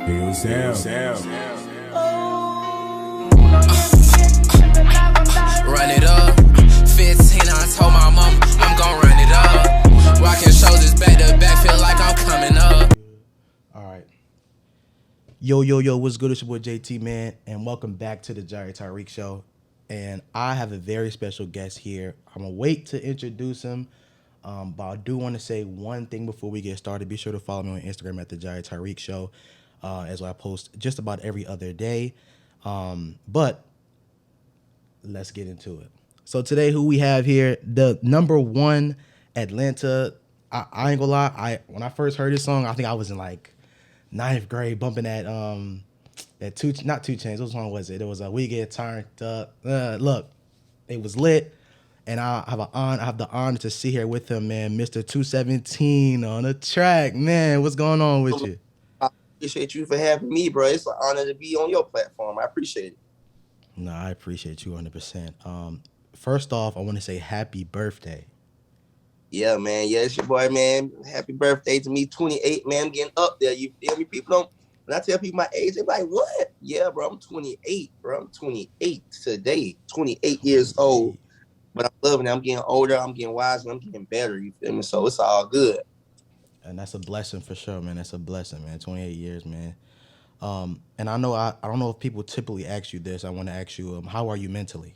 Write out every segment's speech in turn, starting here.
Run it up. 15, I told my mom I'm gon' run it up. Rockin' shoulders back to back, feel like I'm coming up. All right. Yo, what's good? It's your boy JT, man, and welcome back to the JaireTariq show. And I have a very special guest here. I'm gonna wait to introduce him, but I do want to say one thing before we get started. Be sure to follow me on Instagram at the JaireTariq show, as I post just about every other day. But let's get into it. So today, who we have here, the number one Atlanta. I ain't gonna lie. When I first heard this song, I think I was in like ninth grade, bumping that not 2 Chainz. What song was it? It was We Get Turned Up. Look, it was lit, and I have the honor to sit here with him, man, Mr. 217 on the track, man. What's going on with you? I appreciate you for having me, bro. It's an honor to be on your platform. I appreciate it. No, I appreciate you 100%. First off, I want to say happy birthday. Yeah, man. Yeah, it's your boy, man. Happy birthday to me, 28, man. I'm getting up there. You feel me? People don't, when I tell people my age, they're like, what? Yeah, bro, I'm 28, bro. I'm 28 today, 28 years old. But I'm loving it. I'm getting older. I'm getting wiser. I'm getting better. You feel me? So it's all good. And that's a blessing for sure, man. That's a blessing, man. 28 years, man. And I know I don't know if people typically ask you this. I want to ask you, how are you mentally?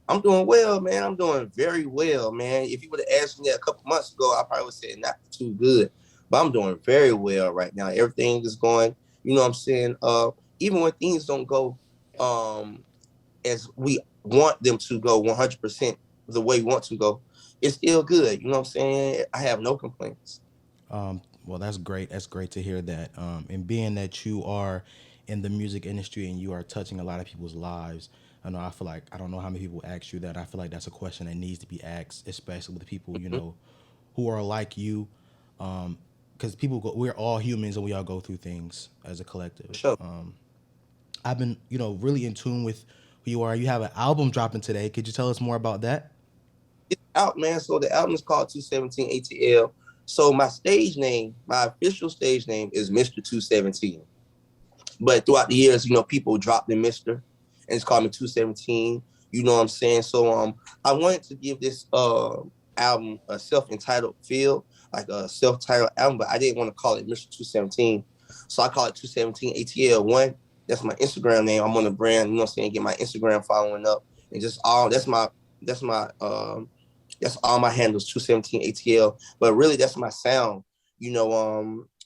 I'm doing well, man. I'm doing very well, man. If you would have asked me that a couple months ago, I probably would say not too good. But I'm doing very well right now. Everything is going, you know what I'm saying? Even when things don't go as we want them to go 100% the way we want to go, it's still good. You know what I'm saying? I have no complaints. Well, that's great. That's great to hear that. And being that you are in the music industry and you are touching a lot of people's lives, I feel like, I don't know how many people ask you that. I feel like that's a question that needs to be asked, especially with people, who are like you. Because we're all humans and we all go through things as a collective. Sure. I've been, really in tune with who you are. You have an album dropping today. Could you tell us more about that? It's out, man. So the album is called 217 ATL. So my official stage name is Mr. 217. But throughout the years, people dropped the Mr. and it's called me 217. You know what I'm saying? So I wanted to give this album a self-entitled feel, like a self-titled album, but I didn't want to call it Mr. 217. So I call it 217 ATL. One, that's my Instagram name. I'm on the brand, you know what I'm saying, get my Instagram following up. And just that's all my handles, 217 ATL. But really, that's my sound. My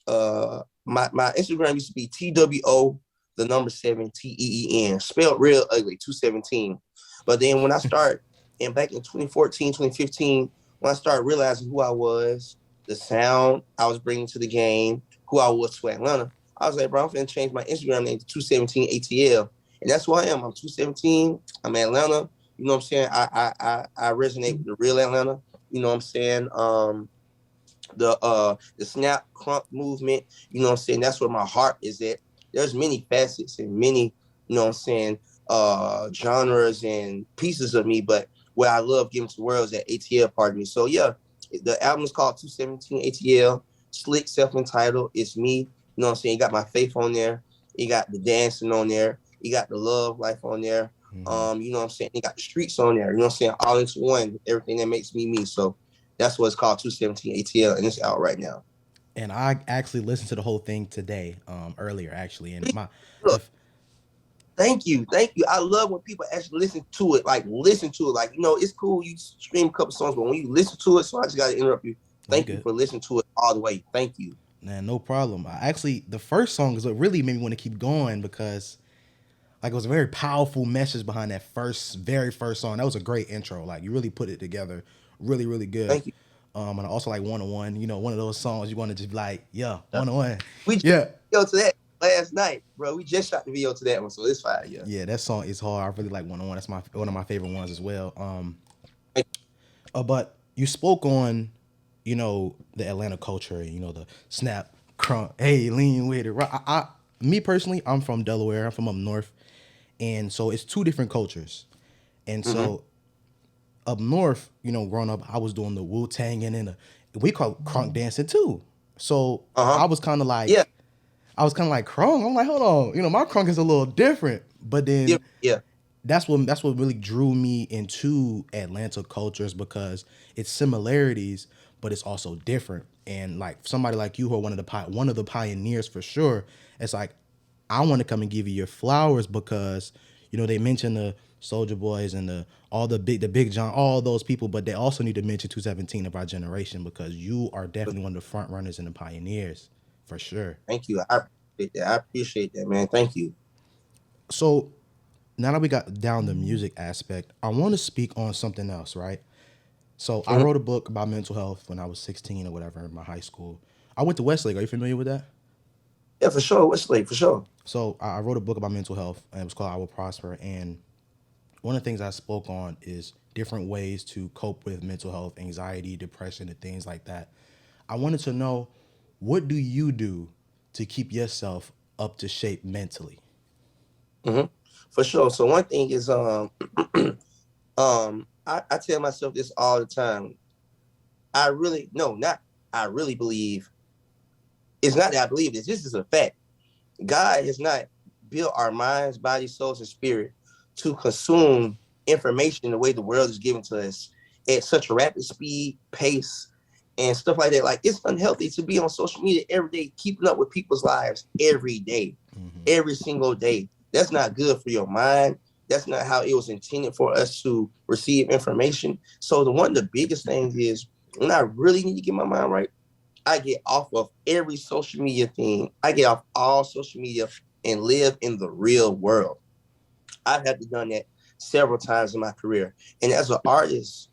Instagram used to be TWO, the number 7, TEEN, spelled real ugly, 217. But then when I started, and back in 2014, 2015, when I started realizing who I was, the sound I was bringing to the game, who I was to Atlanta, I was like, bro, I'm finna change my Instagram name to 217 ATL. And that's who I am. I'm 217. I'm Atlanta. You know what I'm saying? I resonate with the real Atlanta. You know what I'm saying? The snap crunk movement, you know what I'm saying? That's where my heart is at. There's many facets and many, you know what I'm saying, genres and pieces of me, but what I love giving to the world is that ATL part of me. So yeah, the album is called 217 ATL, slick, self-entitled. It's me, you know what I'm saying? You got my faith on there. You got the dancing on there. You got the love life on there. Mm-hmm. You know what I'm saying? You got the streets on there. You know what I'm saying? All into one, everything that makes me me. So that's what it's called, 217 ATL, and it's out right now. And I actually listened to the whole thing today, earlier actually. And Thank you. I love when people actually listen to it. Like, it's cool. You stream a couple songs, but when you listen to it, so I just got to interrupt you. Thank you for listening to it all the way. Thank you. Man, no problem. The first song is what really made me want to keep going because, like, it was a very powerful message behind that very first song. That was a great intro. Like, you really put it together really, really good. Thank you. And I also like 101, one of those songs you want to just be like, 101. We just go to that last night, bro. We just shot the video to that one, so it's fine. Yeah, that song is hard. I really like 101. That's one of my favorite ones as well. But you spoke on, the Atlanta culture, the snap, crunk, hey, lean with it. Me personally, I'm from Delaware. I'm from up north. And so it's two different cultures. And so up north, growing up, I was doing the Wu-Tang and we call it crunk dancing too. So I was kind of like, I was kind of like crunk. I'm like, hold on, my crunk is a little different. But then Yeah. that's what really drew me into Atlanta cultures because it's similarities, but it's also different. And like somebody like you who are one of the pioneers for sure, it's like I want to come and give you your flowers because they mention the Soldier Boys and the Big John, all those people, but they also need to mention 217 of our generation because you are definitely one of the front runners and the pioneers for sure. Thank you. I appreciate that, man. Thank you. So now that we got down the music aspect, I want to speak on something else, right? So I Mhm. wrote a book about mental health when I was 16 or whatever in my high school. I went to Westlake. Are you familiar with that? Yeah, for sure. Wesley, for sure. So I wrote a book about mental health, and it was called I Will Prosper. And one of the things I spoke on is different ways to cope with mental health, anxiety, depression, and things like that. I wanted to know, what do you do to keep yourself up to shape mentally? Hmm. For sure. So one thing is, I tell myself this all the time. I really, no, not, I really believe, it's not that I believe this. This is a fact. God has not built our minds, bodies, souls, and spirit to consume information the way the world is given to us at such a rapid speed, pace, and stuff like that. Like, it's unhealthy to be on social media every day, keeping up with people's lives every day, Mm-hmm. every single day. That's not good for your mind. That's not how it was intended for us to receive information. So the one of the biggest things is when I really need to get my mind right, I get off of every social media thing. I get off all social media and live in the real world. I've had to done that several times in my career. And as an artist,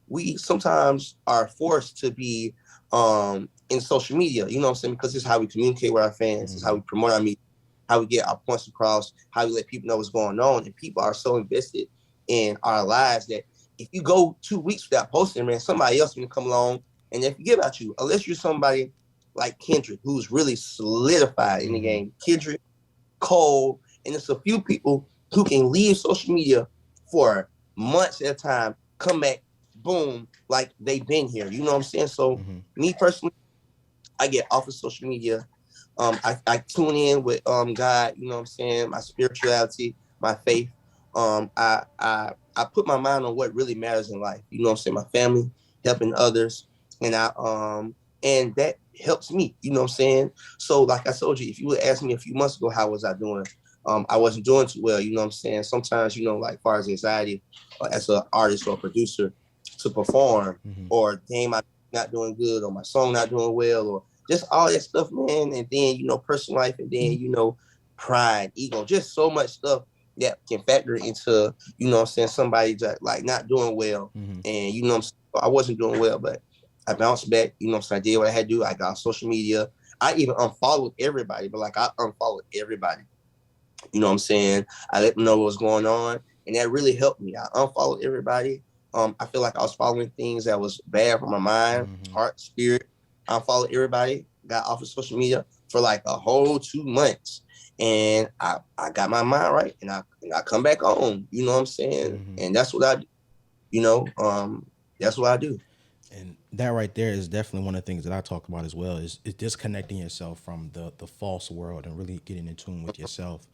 we sometimes are forced to be in social media, you know what I'm saying? Because it's how we communicate with our fans, it's how Mm-hmm. we promote our media, how we get our points across, how we let people know what's going on. And people are so invested in our lives that if you go 2 weeks without posting, man, somebody else will come along and they forget about you. Unless you're somebody like Kendrick, who's really solidified in the Mm-hmm. game. Kendrick, Cole, and it's a few people who can leave social media for months at a time, come back, boom, like they've been here. You know what I'm saying? So Mm-hmm. me personally, I get off of social media. I tune in with God, you know what I'm saying, my spirituality, my faith. I put my mind on what really matters in life. You know what I'm saying? My family, helping others, and and that helps me. You know what I'm saying? So like I told you, if you would ask me a few months ago how was I doing, I wasn't doing too well. You know what I'm saying? Sometimes like as far as anxiety, as an artist or producer, to perform, Mm-hmm. or damn, I'm not doing good, or my song not doing well, or just all that stuff, man. And then, personal life, and then, pride, ego, just so much stuff that can factor into, I'm saying, somebody just like not doing well. Mm-hmm. And, I wasn't doing well, but I bounced back, so I did what I had to do. I got on social media. I even unfollowed everybody, but like I unfollowed everybody. You know what I'm saying? I let them know what was going on. And that really helped me. I unfollowed everybody. I feel like I was following things that was bad for my mind, Mm-hmm. heart, spirit. I followed everybody, got off of social media for like a whole 2 months. And I got my mind right, and I come back home. You know what I'm saying? Mm-hmm. And that's what I do. You know, that's what I do. And that right there is definitely one of the things that I talk about as well is disconnecting yourself from the false world and really getting in tune with yourself.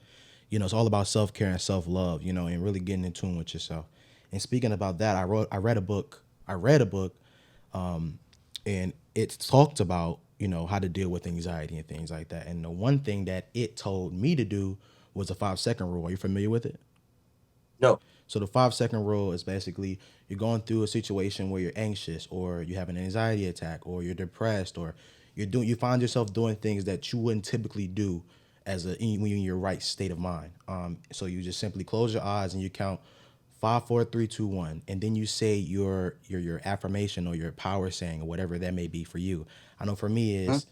It's all about self-care and self-love, and really getting in tune with yourself. And speaking about that, I read a book, and it talked about, how to deal with anxiety and things like that. And the one thing that it told me to do was the 5 second rule. Are you familiar with it? No. So the 5 second rule is basically you're going through a situation where you're anxious or you have an anxiety attack or you're depressed or you find yourself doing things that you wouldn't typically do when you're in your right state of mind. So you just simply close your eyes and you count 5, 4, 3, 2, 1, and then you say your affirmation or your power saying or whatever that may be for you. I know for me Hmm? is,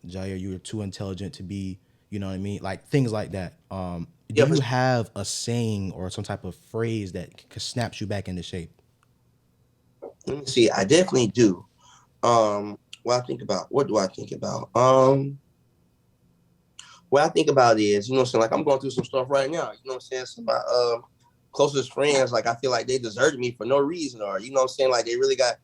Jair, you're too intelligent to be, you know what I mean? Like things like that. Do Yeah, for you sure. have a saying or some type of phrase that snaps you back into shape? Let me see. I definitely do. What I think about, what do I think about? What I think about is, what I'm saying, like I'm going through some stuff right now. You know what I'm saying? Some of my closest friends, like I feel like they deserted me for no reason, or you know what I'm saying, like they really got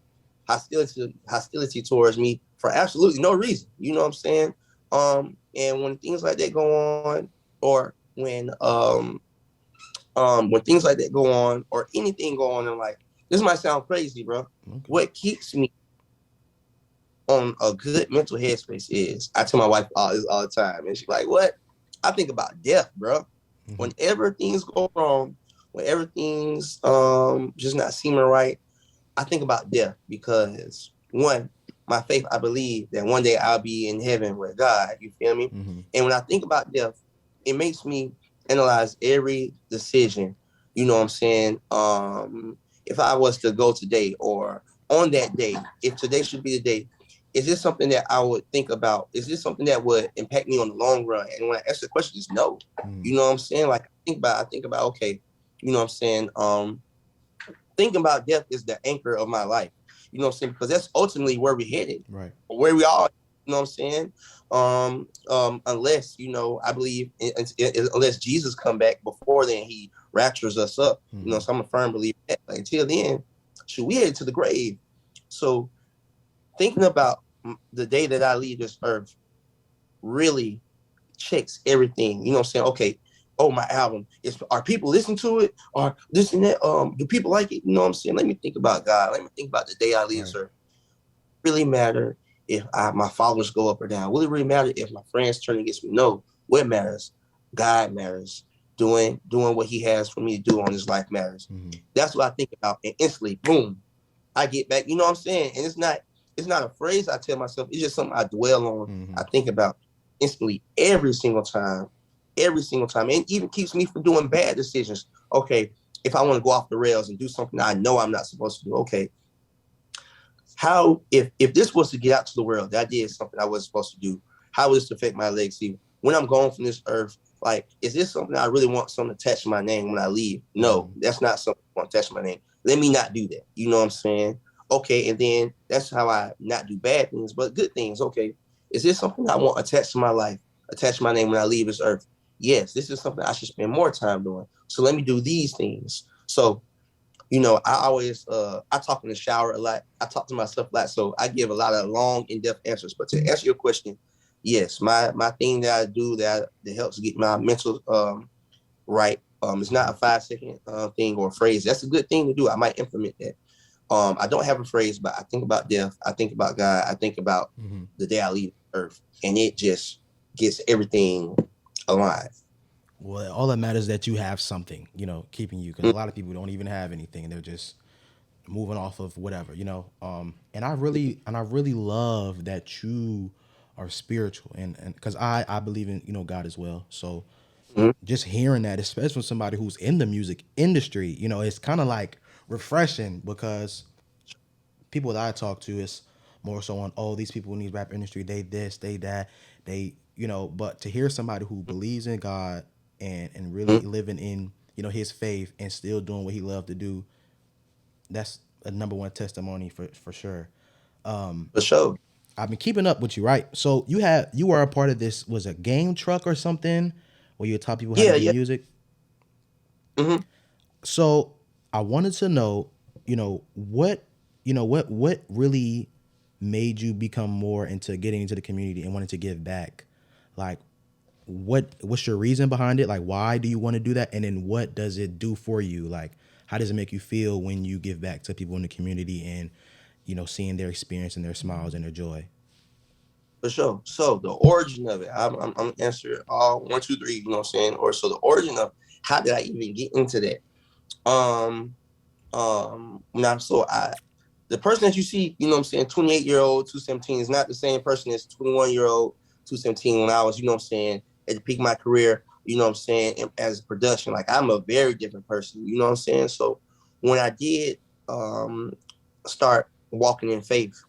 hostility towards me for absolutely no reason. You know what I'm saying? And when things like that go on, or when things like that go on, or anything go on in life, this might sound crazy, bro. Okay. What keeps me on a good mental headspace is, I tell my wife all this all the time, and she's like, "What?" I think about death, bro. Mm-hmm. Whenever things go wrong, whenever things just not seeming right, I think about death because one, my faith, I believe that one day I'll be in heaven with God. You feel me? Mm-hmm. And when I think about death, it makes me analyze every decision. You know what I'm saying? If I was to go today, or on that day, if today should be the day, is this something that I would think about? Is this something that would impact me on the long run? And when I ask the question, is no. Mm-hmm. You know what I'm saying? Like I think about okay, you know what I'm saying? Thinking about death is the anchor of my life. You know what I'm saying? Because that's ultimately where we're headed, Right. where we are. You know what I'm saying? Unless, I believe, unless Jesus come back before then, he raptures us up. Mm-hmm. So I'm a firm believer that. Like, until then, should we head to the grave? So thinking about the day that I leave this earth really checks everything. You know what I'm saying? Okay, oh, my album. Are people listening to it? Or this and that? Do people like it? You know what I'm saying? Let me think about God. Let me think about the day I leave Right. this earth. Really matter if my followers go up or down? Will it really matter if my friends turn against me? No. What matters? God matters. Doing what he has for me to do on this life matters. Mm-hmm. That's what I think about. And instantly, boom, I get back. You know what I'm saying? And it's not a phrase I tell myself. It's just something I dwell on. Mm-hmm. I think about instantly every single time. Every single time. And it even keeps me from doing bad decisions. Okay, if I want to go off the rails and do something I know I'm not supposed to do, okay, how if this was to get out to the world, that I did something I wasn't supposed to do, how would this affect my legacy when I'm gone from this earth? Like, is this something I really want something attached to my name when I leave? No, that's not something I want attached to my name. Let me not do that. You know what I'm saying? Okay, and then that's how I not do bad things, but good things. Okay, is this something I want attached to my life, attached to my name when I leave this earth? Yes, this is something I should spend more time doing. So let me do these things. So I always I talk in the shower a lot. I talk to myself a lot, so I give a lot of long, in-depth answers. But to answer your question, yes, my thing that I do that helps get my mental right. It's not a 5 second thing or a phrase. That's a good thing to do. I might implement that. I don't have a phrase, but I think about death. I think about God. I think about Mm-hmm. the day I leave Earth, and it just gets everything alive. Well, all that matters is that you have something, keeping you. Because a lot of people don't even have anything; they're just moving off of whatever. And I really love that you are spiritual, and because I believe in God as well. So Mm-hmm. just hearing that, especially from somebody who's in the music industry, it's kind of like refreshing because people that I talk to is more so on, oh, these people in these rap industry, they this, they that, but to hear somebody who believes in God and really living in, his faith and still doing what he loved to do, that's a number one testimony for sure. For sure. I've been keeping up with you, right? So you were a part of this, was a game truck or something where you taught people how to Yeah, do yeah. music. Mm-hmm. So I wanted to know, what really made you become more into getting into the community and wanting to give back? Like, what's your reason behind it? Like, why do you want to do that? And then what does it do for you? Like, how does it make you feel when you give back to people in the community and, seeing their experience and their smiles and their joy? For sure. So the origin of it, I'm answering all one, two, three. You know what I'm saying? Or so the origin of how did I even get into that? Now so the person that you see, 28-year-old 217 is not the same person as 21-year-old 217 when I was, at the peak of my career. You know what I'm saying? As production, like I'm a very different person. You know what I'm saying? So when I did start walking in faith,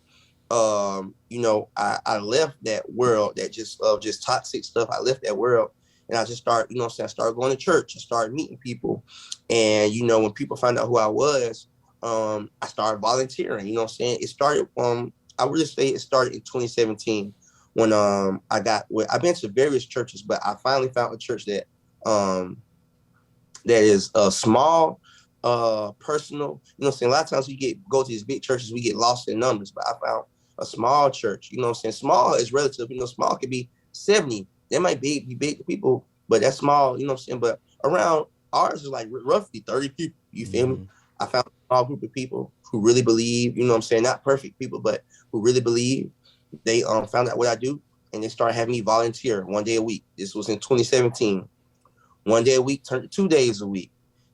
I left that world that just toxic stuff. I left that world and I just started, I started going to church. I started meeting people. And, when people found out who I was, I started volunteering. You know what I'm saying? It started, I would just say it started in 2017 when I've been to various churches, but I finally found a church that is small, personal. You know what I'm saying? A lot of times we go to these big churches, we get lost in numbers, but I found a small church. You know what I'm saying? Small is relative. Small could be 70. They might be big people, but that's small, you know what I'm saying? But around ours is like roughly 30 people. You feel me? I found a small group of people who really believe, you know what I'm saying? Not perfect people, but who really believe. They found out what I do, and they started having me volunteer 1 day a week. This was in 2017. 1 day a week turned to 2 days a week.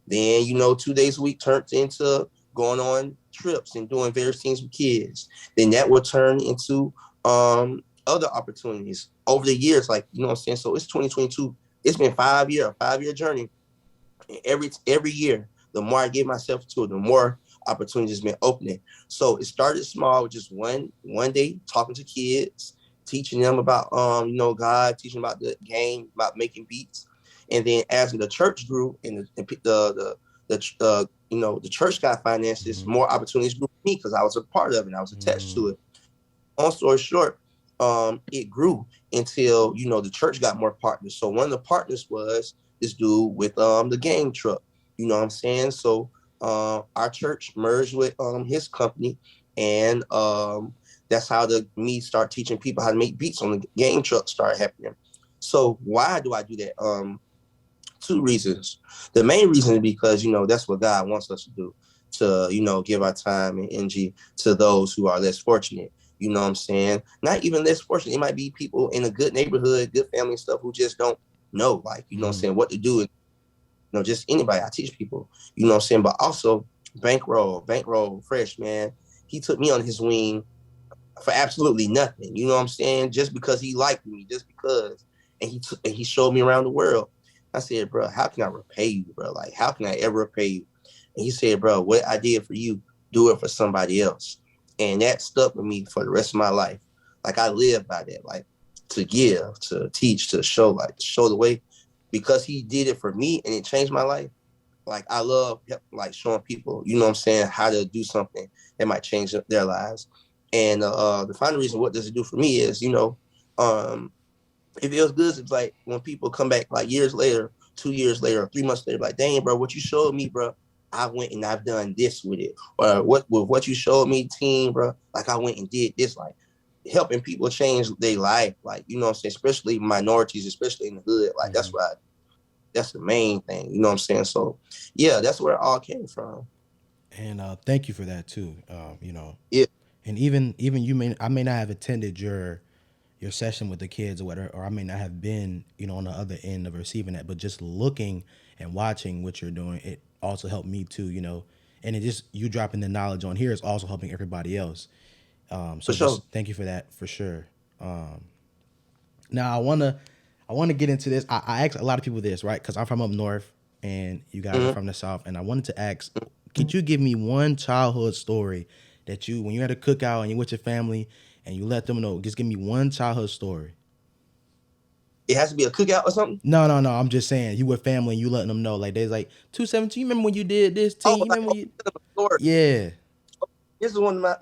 Then, 2 days a week turned into going on trips and doing various things with kids. Then that would turn into other opportunities over the years, like, you know what I'm saying? So it's 2022. It's been 5 year, a 5 year journey. And every year, the more I give myself to it, the more opportunities been opening. So it started small with just one day talking to kids, teaching them about God, teaching about the game, about making beats. And then as the church grew and the church got finances, more opportunities grew for me because I was a part of it. I was attached to it. Long story short, it grew until the church got more partners. So one of the partners was this dude with the game truck. You know what I'm saying? So our church merged with his company, and that's how me start teaching people how to make beats on the game truck started happening. So why do I do that? Two reasons. The main reason is because that's what God wants us to do, to give our time and energy to those who are less fortunate. You know what I'm saying? Not even less fortunate. It might be people in a good neighborhood, good family and stuff who just don't know, like, what I'm saying, what to do. Just anybody. I teach people, you know what I'm saying? But also Bankroll Fresh, man. He took me on his wing for absolutely nothing. You know what I'm saying? Just because he liked me, just because. And he showed me around the world. I said, bro, how can I repay you, bro? Like, how can I ever repay you? And he said, bro, what I did for you, do it for somebody else. And that stuck with me for the rest of my life. Like, I live by that, like, to give, to teach, to show the way. Because he did it for me and it changed my life. Like, I love, like, showing people, you know what I'm saying, how to do something that might change their lives. And the final reason, what does it do for me is, it feels good. It's like when people come back like years later, 2 years later, 3 months later, like, dang, bro, what you showed me, bro, I went and I've done this with it. Or what you showed me, team, bro, like I went and did this, like helping people change their life, like, you know what I'm saying, especially minorities, especially in the hood. Like, that's the main thing, you know what I'm saying? So yeah, that's where it all came from. And thank you for that too. Yeah. And even I may not have attended your session with the kids or whatever, or I may not have been, on the other end of receiving that, but just looking and watching what you're doing, it also helped me too, and it just, you dropping the knowledge on here is also helping everybody else. So For just sure. thank you for that, for sure. Now I wanna get into this. I ask a lot of people this, right? Because I'm from up north and you guys are from the south, and I wanted to ask, could you give me one childhood story that you, when you're at a cookout and you're with your family and you let them know, just give me one childhood story. It has to be a cookout or something? No. I'm just saying, you with family and you letting them know, like, there's like 217. You remember when you did this Oh, team? You like, remember when you? a story. Yeah. This is one of my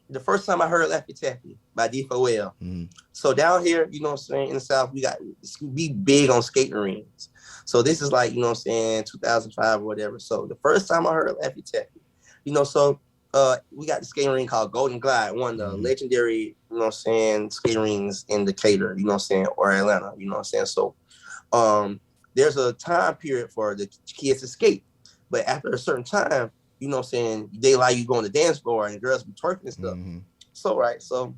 the first time I heard Laffy Taffy by D4L. So down here, you know what I'm saying, in the South, we big on skating rings. So this is like, you know what I'm saying, 2005 or whatever. So the first time I heard Laffy Taffy, so we got the skating ring called Golden Glide, one of the legendary, you know what I'm saying, skating rings in Decatur, you know what I'm saying, or Atlanta, you know what I'm saying. So there's a time period for the kids to skate. But after a certain time, you know what I'm saying, they allow you to go on the dance floor and girls be twerking and stuff. So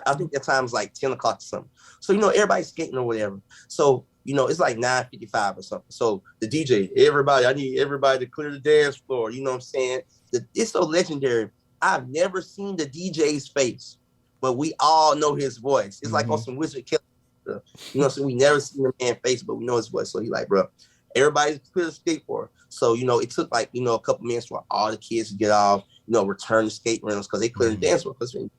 I think that time's like 10 o'clock or something. So, everybody's skating or whatever. So, it's like 9:55 or something. So the DJ, I need everybody to clear the dance floor. You know what I'm saying? It's so legendary. I've never seen the DJ's face, but we all know his voice. It's like on some Wizard Killer stuff. So we never seen the man's face, but we know his voice. So he like, bro, everybody's clear the skateboard. So, it took like, a couple minutes for all the kids to get off, return the skate rentals because they cleared the dance floor. So,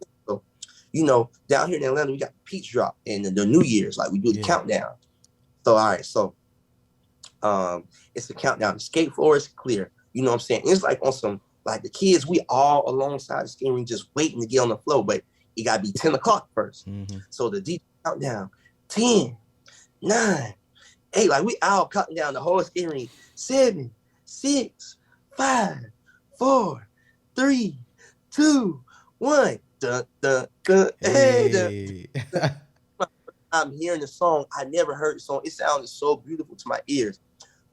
down here in Atlanta, we got the Peach Drop and the New Year's, like we do the countdown. So, all right, so it's the countdown. The skate floor is clear. You know what I'm saying? It's like on some, like the kids, we all alongside the skating ring just waiting to get on the floor, but it got to be 10 o'clock first. So the DJ countdown, 10, 9, 8, like we all counting down the whole skating ring. 7, 6, 5, 4, 3, 2, 1. Dun, dun, dun, hey, Hey. I'm hearing the song, I never heard the song. It sounded so beautiful to my ears.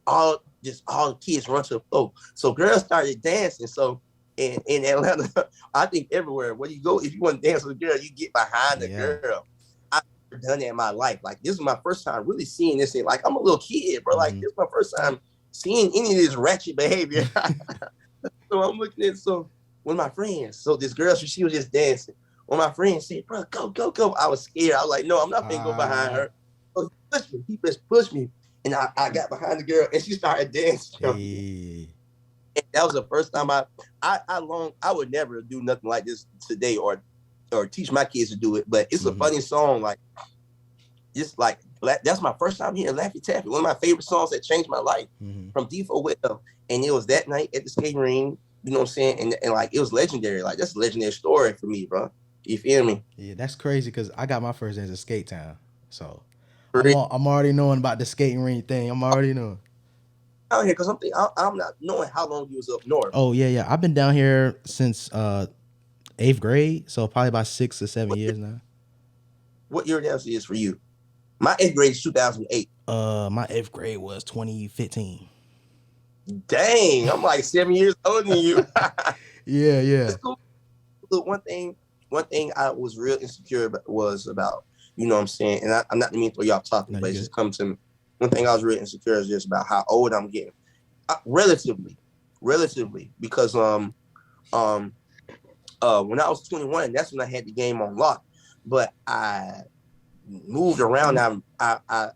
All the kids run to the floor. So girls started dancing. So in Atlanta, I think everywhere where you go, if you want to dance with a girl, you get behind the Yeah. girl. I've never done that in my life. Like this is my first time really seeing this. And like I'm a little kid, bro. Like this is my first time seeing any of this ratchet behavior. So I'm looking at one of my friends. So this girl, she was just dancing. One of my friends said, "Bro, go." I was scared. I was like, "No, I'm not gonna go behind her." So he just pushed me, and I got behind the girl, and she started dancing. Hey. And that was the first time I would never do nothing like this today or teach my kids to do it. But it's a funny song, like just like that's my first time hearing Laffy Taffy. One of my favorite songs that changed my life from D4 Well. And it was that night at the skating ring, you know what I'm saying? And like it was legendary. Like that's a legendary story for me, bro. You feel me? Yeah, that's crazy because I got my first dance at Skate Town. So I'm already knowing about the skating ring thing. I'm already knowing. Out here because I'm not knowing how long you was up north. Oh yeah. I've been down here since 8th grade, so probably about 6 or 7 years now. What year that is for you? My 8th grade is 2008. My 8th grade was 2015. Dang, I'm like 7 years older than you. Yeah. It's cool. Look, one thing I was real insecure about was about, you know what I'm saying, and I'm not mean to throw y'all talking, but it's just come to me. One thing I was real insecure is just about how old I'm getting, relatively, because when I was 21, that's when I had the game on lock, but I moved around. The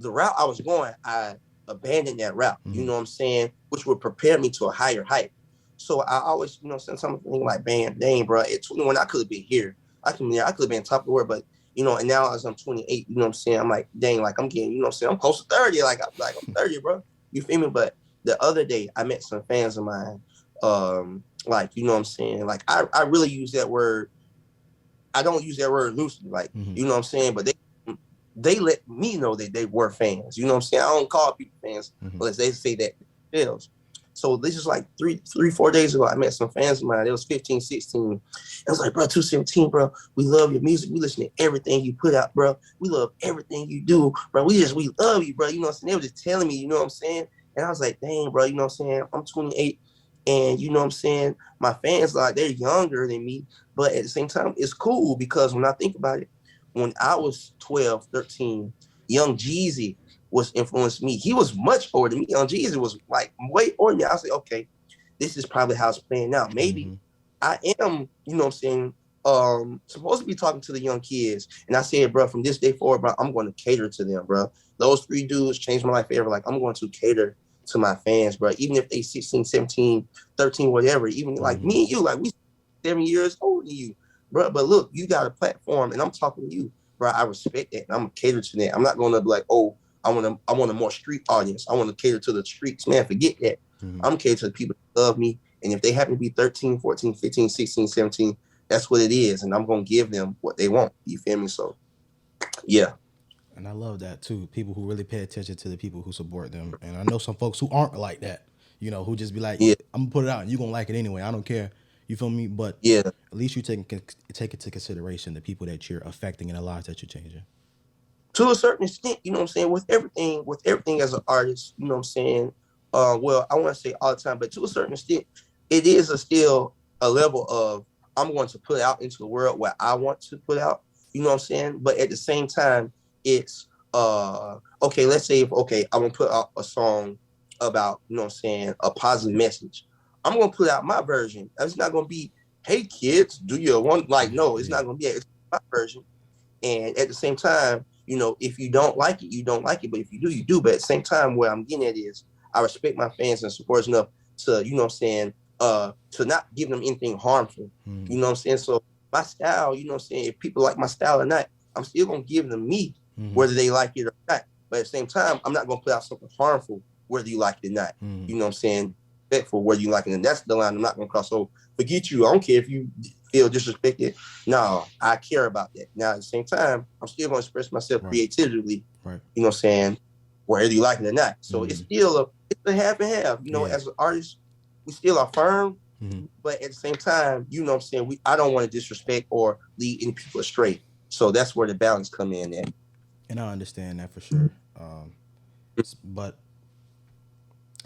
route I was going, I abandoned that route. You know what I'm saying, which would prepare me to a higher height. So I always, you know, sometimes think like, man, dang, bro, at 21, I could have been here. I could have been top of the world, but you know, and now as I'm 28, you know what I'm saying, I'm like, dang, like I'm getting, you know what I'm saying, I'm close to 30, like I'm 30, bro. You feel me? But the other day, I met some fans of mine, like, you know what I'm saying, like I really use that word. I don't use that word loosely, like, you know what I'm saying, but they let me know that they were fans. You know what I'm saying? I don't call people fans unless they say that themselves. So this is like 4 days ago, I met some fans of mine. It was 15, 16. I was like, bro, 217, bro, we love your music. We listen to everything you put out, bro. We love everything you do, bro. We love you, bro. You know what I'm saying? They were just telling me, you know what I'm saying? And I was like, dang, bro, you know what I'm saying? I'm 28. And you know what I'm saying? My fans, like, they're younger than me. But at the same time, it's cool because when I think about it, when I was 12, 13, Young Jeezy was influenced me. He was much older than me. Young Jeezy was like way older than me. I was like, okay, this is probably how it's playing out. Maybe I am, you know what I'm saying, supposed to be talking to the young kids. And I said, bro, from this day forward, bro, I'm going to cater to them, bro. Those 3 dudes changed my life forever. Like, I'm going to cater to my fans, bro. Even if they 16, 17, 13, whatever. Even like me and you, like we 7 years older than you, bro. But look, you got a platform, and I'm talking to you, bro. I respect that, and I'm gonna cater to that. I'm not gonna be like, oh, I want a more street audience. I want to cater to the streets, man. Forget that. I'm cater to the people that love me, and if they happen to be 13, 14, 15, 16, 17, that's what it is, and I'm gonna give them what they want. You feel me? So, yeah. And I love that too. People who really pay attention to the people who support them. And I know some folks who aren't like that, you know, who just be like, I'm gonna put it out and you're gonna like it anyway. I don't care. You feel me? But at least you take into consideration the people that you're affecting and the lives that you're changing. To a certain extent, you know what I'm saying, with everything as an artist, you know what I'm saying, well, I want to say all the time, but to a certain extent, it is still a level of I'm going to put out into the world what I want to put out, you know what I'm saying, but at the same time, it's, okay, let's say, I'm going to put out a song about, you know what I'm saying, a positive message. I'm going to put out my version. It's not going to be, hey, kids, do you want, like, no, it's not going to be, it's my version. And at the same time, you know, if you don't like it, you don't like it. But if you do, you do. But at the same time, where I'm getting at is I respect my fans and supporters enough to, you know what I'm saying, to not give them anything harmful. You know what I'm saying? So my style, you know what I'm saying, if people like my style or not, I'm still going to give them me, whether they like it or not. But at the same time, I'm not going to put out something harmful, whether you like it or not. You know what I'm saying? Respectful, whether you like it. And that's the line I'm not going to cross. So forget you. I don't care if you feel disrespected. No, I care about that. Now, at the same time, I'm still going to express myself creatively, you know what I'm saying, whether you like it or not. So it's still a half and half. You know, as an artist, we still are firm, but at the same time, you know what I'm saying, I don't want to disrespect or lead any people astray. So that's where the balance come in at. And I understand that for sure. But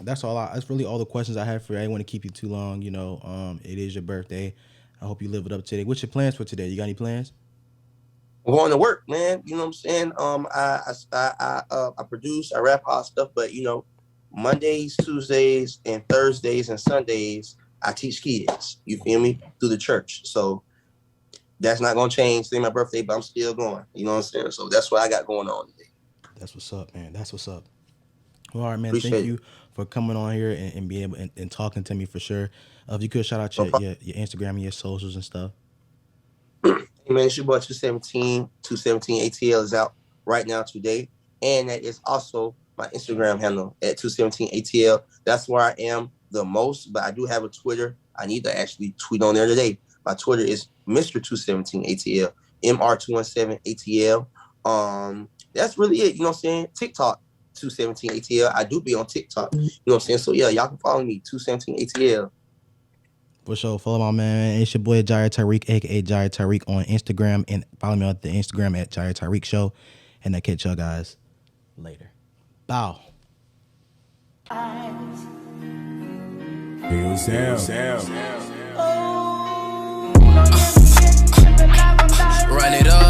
that's all. That's really all the questions I have for you. I didn't want to keep you too long. You know, it is your birthday. I hope you live it up today. What's your plans for today? You got any plans? I'm going to work, man. You know what I'm saying? I produce, I rap all stuff, but you know, Mondays, Tuesdays, and Thursdays and Sundays, I teach kids. You feel me? Through the church. So that's not gonna change. Today my birthday, but I'm still going. You know what I'm saying? So that's what I got going on today. That's what's up, man. That's what's up. Well, all right, man. Appreciate Thank it. you for coming on here and being able and talking to me for sure. If you could shout out No your, problem. your Instagram and your socials and stuff. Hey man, it's your boy 217 ATL is out right now today. And that is also my Instagram handle at 217 ATL. That's where I am the most, but I do have a Twitter. I need to actually tweet on there today. My Twitter is Mr. 217 ATL, MR217 ATL. That's really it. You know what I'm saying? TikTok 217 ATL. I do be on TikTok. You know what I'm saying? So yeah, y'all can follow me 217 ATL. For sure. Follow my man. It's your boy JaireTariq, aka JaireTariq on Instagram, and follow me on the Instagram at JaireTariq Show. And I'll catch y'all guys later. Bow. Run it up.